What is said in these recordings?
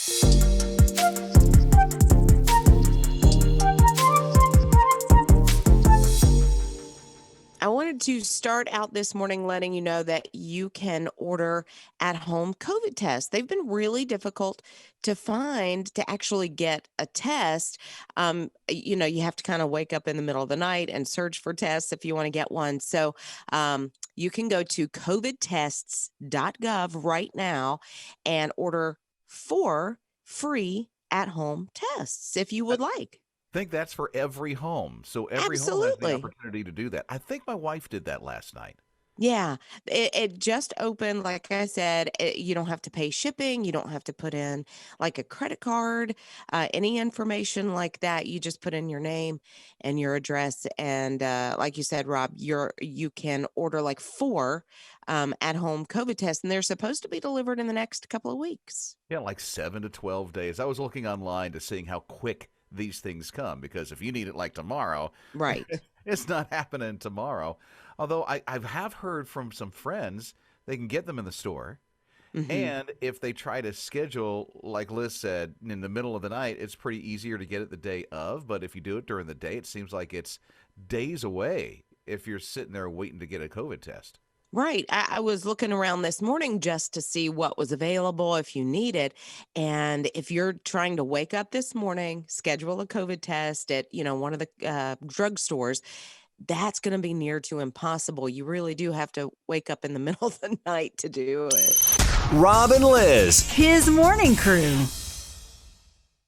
I wanted to start out this morning letting you know that you can order at home COVID tests. They've been really difficult to find to actually get a test. You have to kind of wake up in the middle of the night and search for tests if you want to get one. So you can go to covidtests.gov right now and order 4 free at home tests if you would like. Think that's for every home. So every home has the Absolutely. opportunity to do that. I think my wife did that last night. Yeah, it just opened. Like I said, you don't have to pay shipping. You don't have to put in like a credit card, any information like that. You just put in your name and your address. And like you said, Rob, you can order like 4 at home COVID tests, and they're supposed to be delivered in the next couple of weeks. Yeah, like 7 to 12 days. I was looking online to seeing how quick these things come, because if you need it like tomorrow, Right. it's not happening tomorrow. Although I have heard from some friends they can get them in the store. Hmm. And if they try to schedule, like Liz said, in the middle of the night, it's pretty easier to get it the day of. But if you do it during the day, it seems like it's days away if you're sitting there waiting to get a COVID test. Right. I was looking around this morning just to see what was available if you need it. And if you're trying to wake up this morning, schedule a COVID test at, one of the drugstores, that's going to be near to impossible. You really do have to wake up in the middle of the night to do it. Rob and Liz. His morning crew.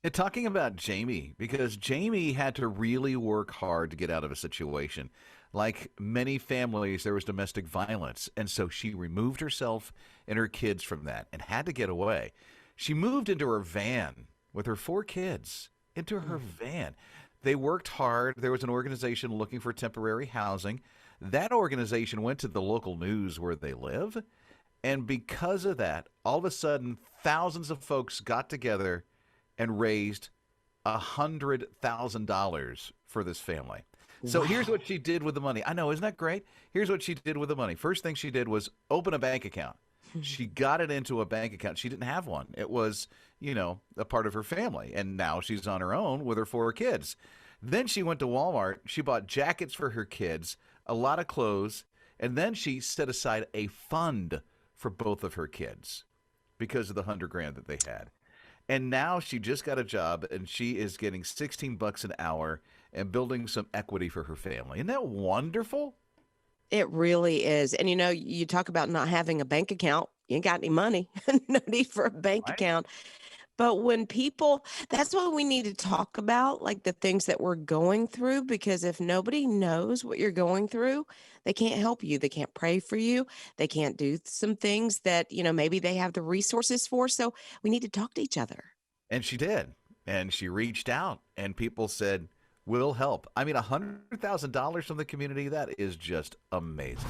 And talking about Jamie, because Jamie had to really work hard to get out of a situation. Like many families, there was domestic violence, and so she removed herself and her kids from that and had to get away. She moved into her van with her 4 kids, into her van. They worked hard. There was an organization looking for temporary housing. That organization went to the local news where they live, and because of that, all of a sudden, thousands of folks got together and raised $100,000 for this family. So here's what she did with the money. I know, isn't that great? Here's what she did with the money. First thing she did was open a bank account. She got it into a bank account. She didn't have one. It was, a part of her family. And now she's on her own with her 4 kids. Then she went to Walmart. She bought jackets for her kids, a lot of clothes, and then she set aside a fund for both of her kids because of the $100,000 that they had. And now she just got a job, and she is getting $16 an hour and building some equity for her family. Isn't that wonderful? It really is. And you talk about not having a bank account. You ain't got any money. No need for a bank Right? account. But when that's what we need to talk about, like the things that we're going through, because if nobody knows what you're going through, they can't help you. They can't pray for you. They can't do some things that, maybe they have the resources for. So we need to talk to each other. And she did. And she reached out, and people said, we'll help. I mean, $100,000 from the community, that is just amazing.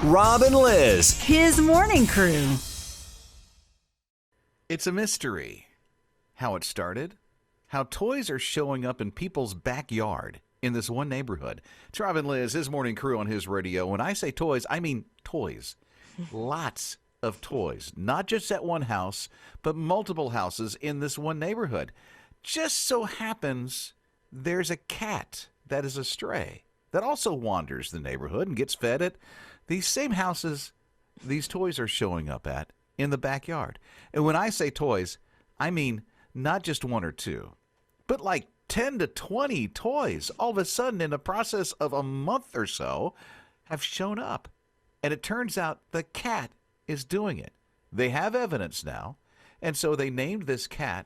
Rob and Liz. His morning crew. It's a mystery how it started, how toys are showing up in people's backyard in this one neighborhood. It's Rob and Liz, his morning crew on his radio. When I say toys, I mean toys. Lots of toys, not just at one house, but multiple houses in this one neighborhood. Just so happens there's a cat that is a stray that also wanders the neighborhood and gets fed at these same houses these toys are showing up at in the backyard. And when I say toys, I mean not just 1 or 2, but like 10 to 20 toys all of a sudden in the process of a month or so have shown up. And it turns out the cat is doing it. They have evidence now. And so they named this cat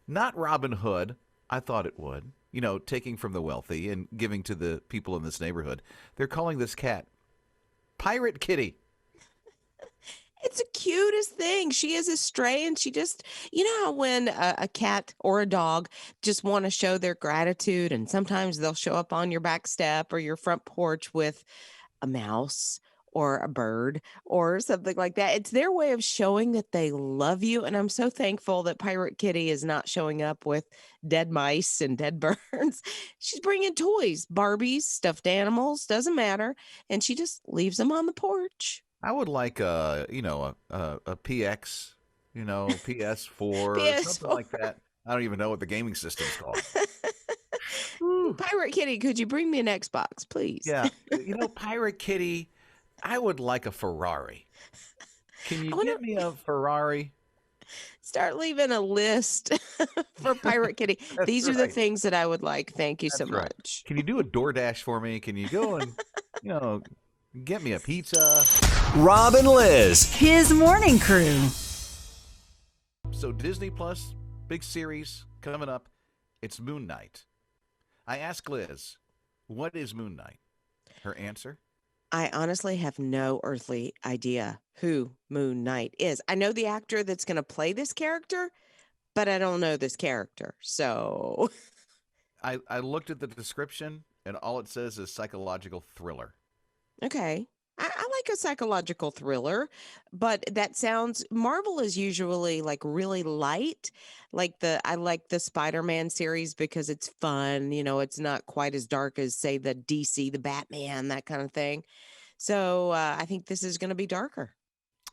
not Robin Hood. I thought it would, taking from the wealthy and giving to the people in this neighborhood. They're calling this cat Pirate Kitty. It's the cutest thing. She is a stray, and she just, how when a cat or a dog just want to show their gratitude, and sometimes they'll show up on your back step or your front porch with a mouse or a bird or something like that. It's their way of showing that they love you. And I'm so thankful that Pirate Kitty is not showing up with dead mice and dead birds. She's bringing toys, Barbies, stuffed animals, doesn't matter. And she just leaves them on the porch. I would like a PX, PS4, something PS4. like that. I don't even know what the gaming system's called. Whew. Pirate Kitty, could you bring me an Xbox, please? Yeah, Pirate Kitty, I would like a Ferrari. Can you I want get to me a Ferrari? start leaving a list for Pirate Kitty. That's These are the right. things that I would like. Thank you so That's right. much. Can you do a DoorDash for me? Can you go and, you know, get me a pizza? Rob and Liz. His morning crew. So Disney Plus, big series coming up. It's Moon Knight. I asked Liz, what is Moon Knight? Her answer? I honestly have no earthly idea who Moon Knight is. I know the actor that's going to play this character, but I don't know this character. So, I looked at the description, and all it says is psychological thriller. okay. I like a psychological thriller, but that sounds Marvel is usually like really light. I like the Spider-Man series because it's fun, it's not quite as dark as say the DC, the Batman, that kind of thing. So, I think this is going to be darker.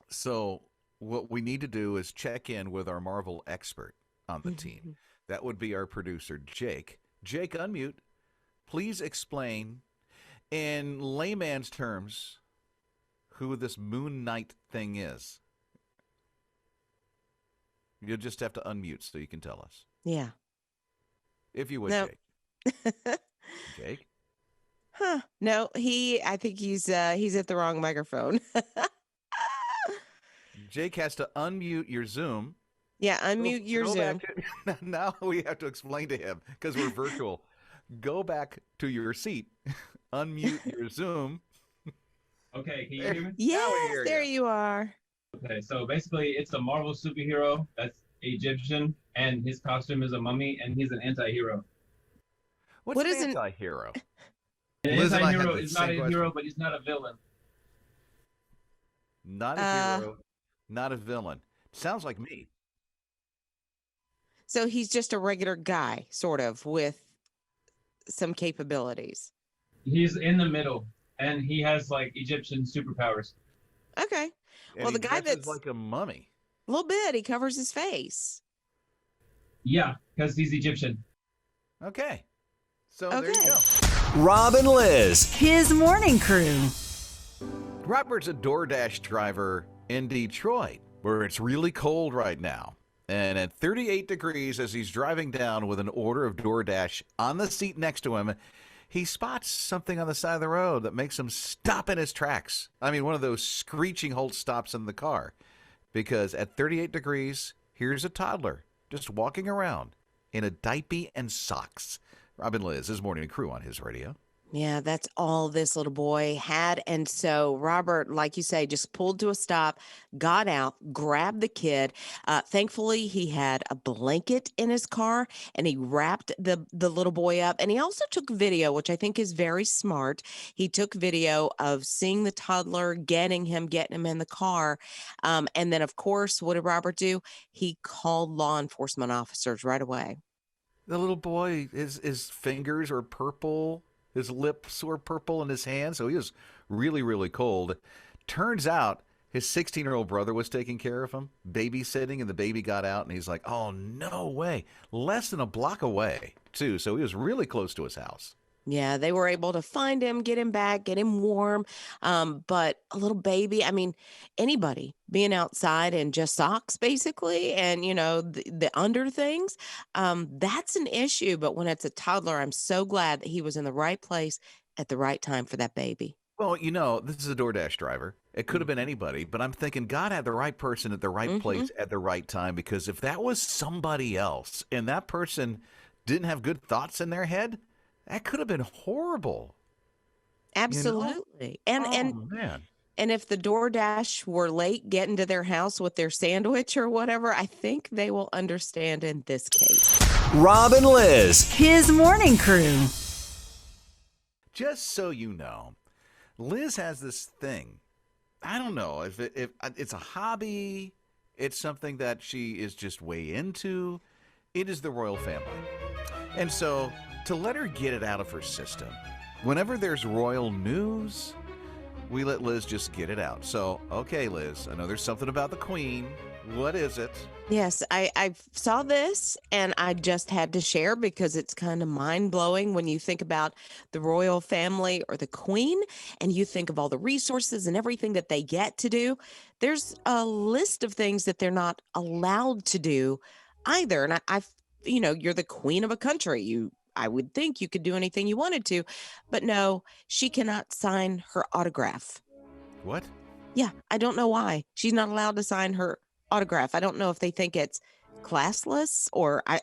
So what we need to do is check in with our Marvel expert on the team. That would be our producer, Jake. Jake, unmute. Please explain in layman's terms who this Moon Knight thing is. You'll just have to unmute so you can tell us. Yeah. If you would, No. Jake. Jake? Huh. No, I think he's at the wrong microphone. Jake has to unmute your Zoom. Yeah, unmute your Go Zoom. back to, now we have to explain to him because we're virtual. Go back to your seat. Unmute your Zoom. Okay, can you hear me? Yes, there you are. Okay, so basically it's a Marvel superhero that's Egyptian, and his costume is a mummy, and he's an anti-hero. What's What an is an- anti-hero? An Liz and I had anti-hero the is not same a hero, but he's not a villain. Not a hero, not a villain. Sounds like me. So he's just a regular guy, sort of, with some capabilities. He's in the middle, and he has like Egyptian superpowers. Okay. And Well, he the guy dresses that's like a mummy. a little bit, he covers his face. Yeah, because he's Egyptian. Okay. So there you Okay. go. Rob and Liz. His morning crew. Robert's a DoorDash driver in Detroit, where it's really cold right now. And at 38 degrees, as he's driving down with an order of DoorDash on the seat next to him, he spots something on the side of the road that makes him stop in his tracks. I mean, one of those screeching halt stops in the car. Because at 38 degrees, here's a toddler just walking around in a diaper and socks. Robin Liz, his morning crew on his radio. Yeah, that's all this little boy had. And so Robert, like you say, just pulled to a stop, got out, grabbed the kid. Thankfully, he had a blanket in his car and he wrapped the little boy up. And he also took video, which I think is very smart. He took video of seeing the toddler, getting him in the car. And then, of course, what did Robert do? He called law enforcement officers right away. The little boy, his fingers were purple. His lips were purple in his hands, so he was really, really cold. Turns out his 16-year-old brother was taking care of him, babysitting, and the baby got out, and he's like, oh, no way. Less than a block away, too, so he was really close to his house. Yeah, they were able to find him, get him back, get him warm. But a little baby, I mean, anybody being outside in just socks, basically, and, the under things, that's an issue. But when it's a toddler, I'm so glad that he was in the right place at the right time for that baby. Well, this is a DoorDash driver. It could have been anybody, but I'm thinking God had the right person at the right place at the right time, because if that was somebody else and that person didn't have good thoughts in their head, that could have been horrible. Absolutely. And Man. and if the DoorDash were late getting to their house with their sandwich or whatever, I think they will understand in this case. Rob and Liz. His morning crew. Just so you know, Liz has this thing. I don't know if it's a hobby, it's something that she is just way into. It is the royal family. And so to let her get it out of her system, whenever there's royal news, we let Liz just get it out. So, okay, Liz, I know there's something about the Queen. What is it? Yes, I saw this and I just had to share because it's kind of mind blowing when you think about the royal family or the queen and you think of all the resources and everything that they get to do. There's a list of things that they're not allowed to do either. And you're the queen of a country. I would think you could do anything you wanted to, but no, she cannot sign her autograph. What? Yeah, I don't know why. She's not allowed to sign her autograph. I don't know if they think it's classless or I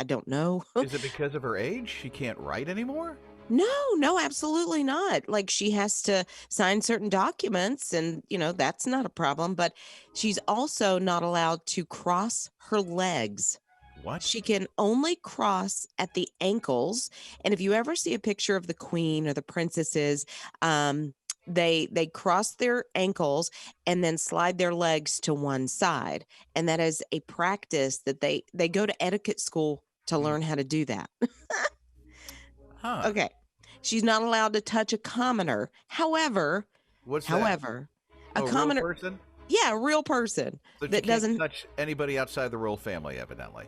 don't know. Is it because of her age? She can't write anymore? No, absolutely not. Like she has to sign certain documents and, that's not a problem, but she's also not allowed to cross her legs. What? She can only cross at the ankles. And if you ever see a picture of the queen or the princesses, they cross their ankles and then slide their legs to one side. And that is a practice that they go to etiquette school to learn how to do that. Huh. Okay. She's not allowed to touch a commoner. However, What's that? however, a A real commoner, person? yeah, a real person So she that can't doesn't touch anybody outside the royal family, evidently.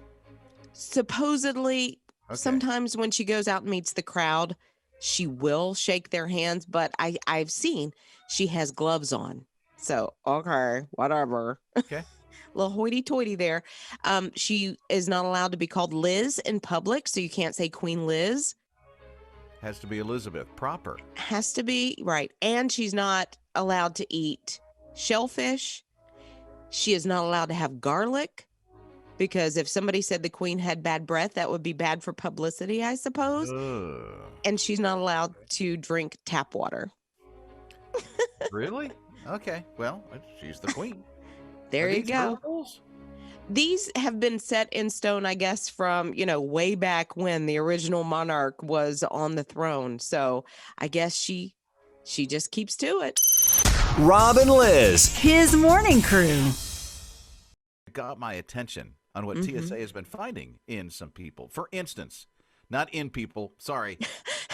supposedly Okay. sometimes when she goes out and meets the crowd, she will shake their hands, but I've seen she has gloves on. So, okay, whatever. Okay. Little hoity-toity there. She is not allowed to be called Liz in public, so you can't say Queen Liz. Has to be Elizabeth proper. Has to be, right. And she's not allowed to eat shellfish. She is not allowed to have garlic because if somebody said the queen had bad breath, that would be bad for publicity, I suppose. Ugh. And she's not allowed to drink tap water. Really? Okay. Well, she's the queen. There Are you these go. her rules? These have been set in stone, I guess, from, way back when the original monarch was on the throne. So I guess she just keeps to it. Rob and Liz. His morning crew. Got my attention on what TSA has been finding in some people. For instance, not in people. Sorry.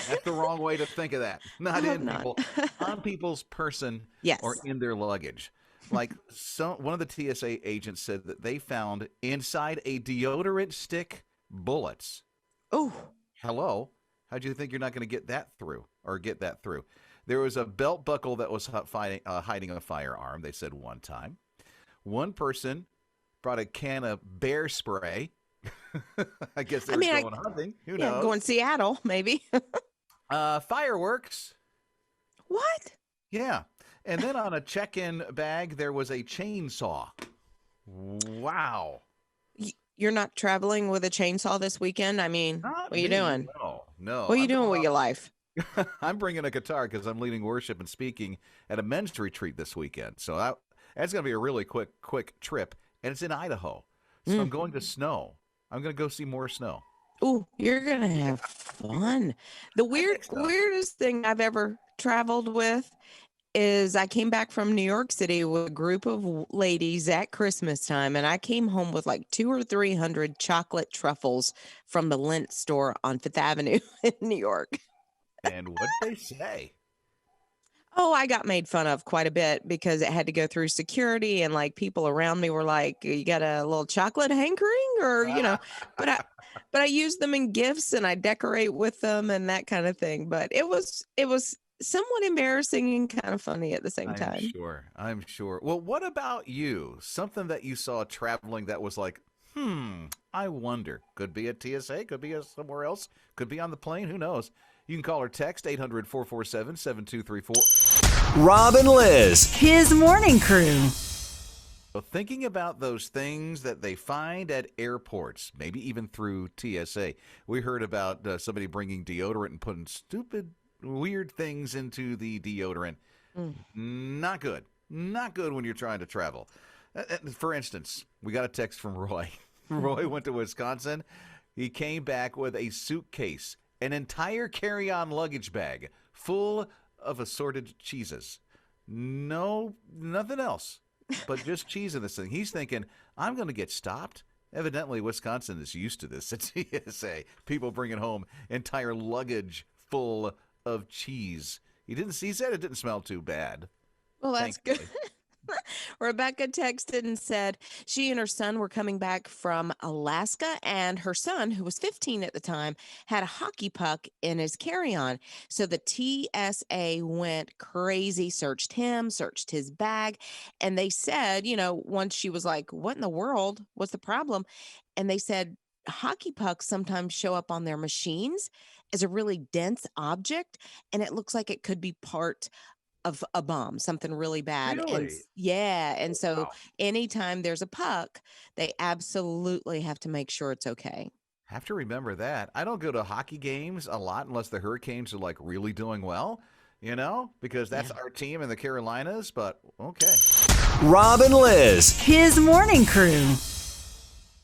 That's the wrong way to think of that. Not in people. On people's person Yes. or in their luggage. Like one of the TSA agents said that they found inside a deodorant stick bullets. Oh, Hello. How'd you think you're not going to get that through? There was a belt buckle that was hiding a firearm, they said one time. One person brought a can of bear spray. I guess they were going hunting. Who knows? Going Seattle, maybe. Fireworks. What? Yeah. And then on a check-in bag, there was a chainsaw. Wow. You're not traveling with a chainsaw this weekend? I mean, Not what are you me. doing? No. What are you doing with your life? I'm bringing a guitar because I'm leading worship and speaking at a men's retreat this weekend. So that's going to be a really quick trip, and it's in Idaho. So I'm going to snow. I'm going to go see more snow. Ooh, you're going to have fun. The weirdest thing I've ever traveled with is I came back from New York City with a group of ladies at Christmas time, and I came home with like 200 or 300 chocolate truffles from the Lint store on Fifth Avenue in New York. And what'd they say? Oh, I got made fun of quite a bit because it had to go through security, and like people around me were like, "You got a little chocolate hankering?" or but I use them in gifts and I decorate with them and that kind of thing. But it was somewhat embarrassing and kind of funny at the same time. I'm sure. Well, what about you? Something that you saw traveling that was like, I wonder. Could be at TSA, could be somewhere else, could be on the plane, who knows? You can call or text 800-447-7234. Rob and Liz. His morning crew. So thinking about those things that they find at airports, maybe even through TSA. We heard about somebody bringing deodorant and putting stupid, weird things into the deodorant. Not good. Not good when you're trying to travel. For instance, we got a text from Roy. Roy went to Wisconsin. He came back with a suitcase, an entire carry-on luggage bag full of assorted cheeses. No, nothing else, but just cheese in this thing. He's thinking, I'm going to get stopped. Evidently, Wisconsin is used to this at TSA. People bringing home entire luggage full of cheese. He said it didn't smell too bad. Well, that's good. Rebecca texted and said she and her son were coming back from Alaska, and her son, who was 15 at the time, had a hockey puck in his carry on. So the TSA went crazy, searched him, searched his bag. And they said, once she was like, "What in the world? What's the problem?" And they said, hockey pucks sometimes show up on their machines as a really dense object, and it looks like it could be part of a bomb, something really bad. And Really? yeah, and Oh, so wow. anytime there's a puck, they absolutely have to make sure it's okay. Have to remember that. I don't go to hockey games a lot unless the Hurricanes are like really doing well, because Yeah. that's our team in the Carolinas. But okay. Rob and Liz. His morning crew.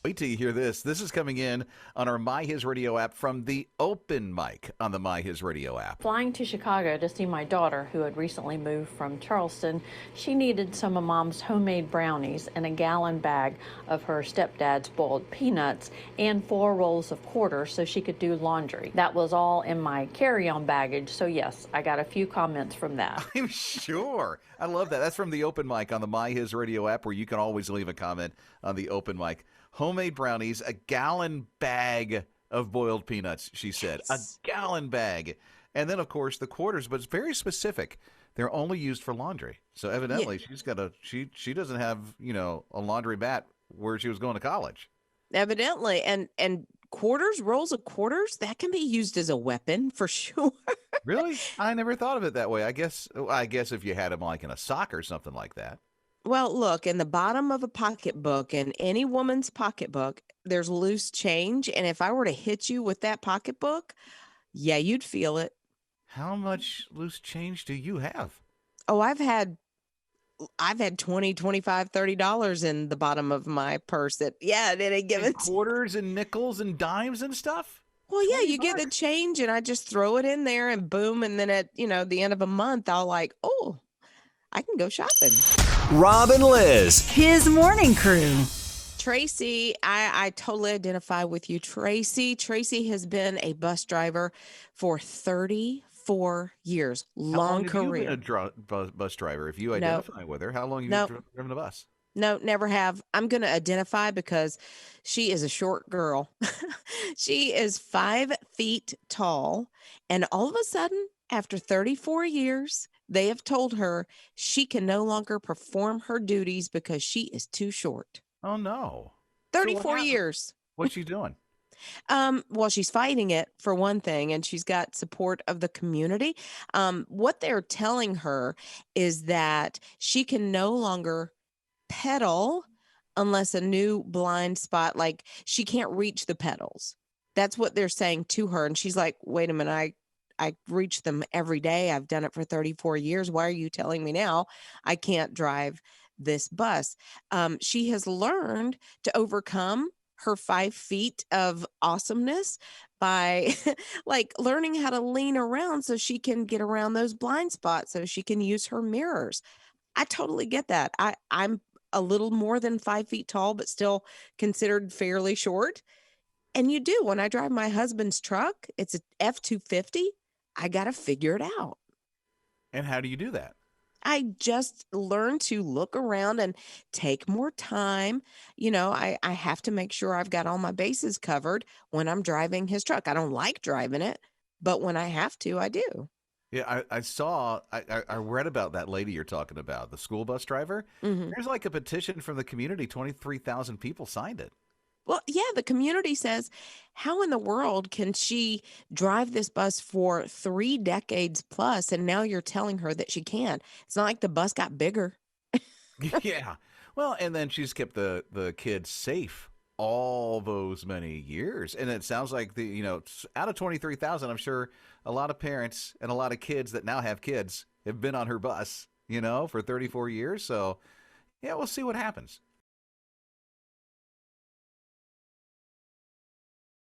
Wait till you hear this. This is coming in on our My His Radio app from the open mic on the My His Radio app. Flying to Chicago to see my daughter, who had recently moved from Charleston, she needed some of Mom's homemade brownies and a gallon bag of her stepdad's boiled peanuts and 4 rolls of quarters so she could do laundry. That was all in my carry-on baggage, so yes, I got a few comments from that. I'm sure. I love that. That's from the open mic on the My His Radio app, where you can always leave a comment on the open mic. Homemade brownies, a gallon bag of boiled peanuts, she said. Yes. A gallon bag. And then, of course, the quarters, but it's very specific. They're only used for laundry. So evidently, she's got she doesn't have, a laundry mat where she was going to college. Evidently. And quarters, rolls of quarters, that can be used as a weapon for sure. Really? I never thought of it that way. I guess if you had them like in a sock or something like that. Well, look, in the bottom of a pocketbook, in any woman's pocketbook, there's loose change. And if I were to hit you with that pocketbook, yeah, you'd feel it. How much loose change do you have? Oh, I've had 20, 25, $30 in the bottom of my purse at any given And quarters and nickels and dimes and stuff? Well, yeah, 20 you get the bucks? change and I just throw it in there and boom. And then at, the end of a month, I'll like, oh, I can go shopping. Rob and Liz. His morning crew. Tracy, I totally identify with you. Tracy has been a bus driver for 34 years. How Long have you career. been a bus driver? If you No. identify with her, how long have you No. driven a bus? No, never have. I'm going to identify because she is a short girl. She is 5 feet tall. And all of a sudden, after 34 years, they have told her she can no longer perform her duties because she is too short. Oh no! So what 34 happened? years. What's she doing? Well, she's fighting it for one thing, and she's got support of the community. What they're telling her is that she can no longer pedal unless a new blind spot, like she can't reach the pedals. That's what they're saying to her. And she's like, wait a minute, I reach them every day. I've done it for 34 years. Why are you telling me now I can't drive this bus? She has learned to overcome her 5 feet of awesomeness by like learning how to lean around so she can get around those blind spots so she can use her mirrors. I totally get that. I'm a little more than 5 feet tall, but still considered fairly short. And you do. When I drive my husband's truck, it's a F-250. I got to figure it out. And how do you do that? I just learned to look around and take more time. I have to make sure I've got all my bases covered when I'm driving his truck. I don't like driving it, but when I have to, I do. Yeah, I read about that lady you're talking about, the school bus driver. Mhm. There's like a petition from the community. 23,000 people signed it. Well, yeah, the community says, how in the world can she drive this bus for 3 decades plus, and now you're telling her that she can't? It's not like the bus got bigger. Yeah. Well, and then she's kept the kids safe all those many years. And it sounds like out of 23,000, I'm sure a lot of parents and a lot of kids that now have kids have been on her bus, for 34 years. So, yeah, we'll see what happens.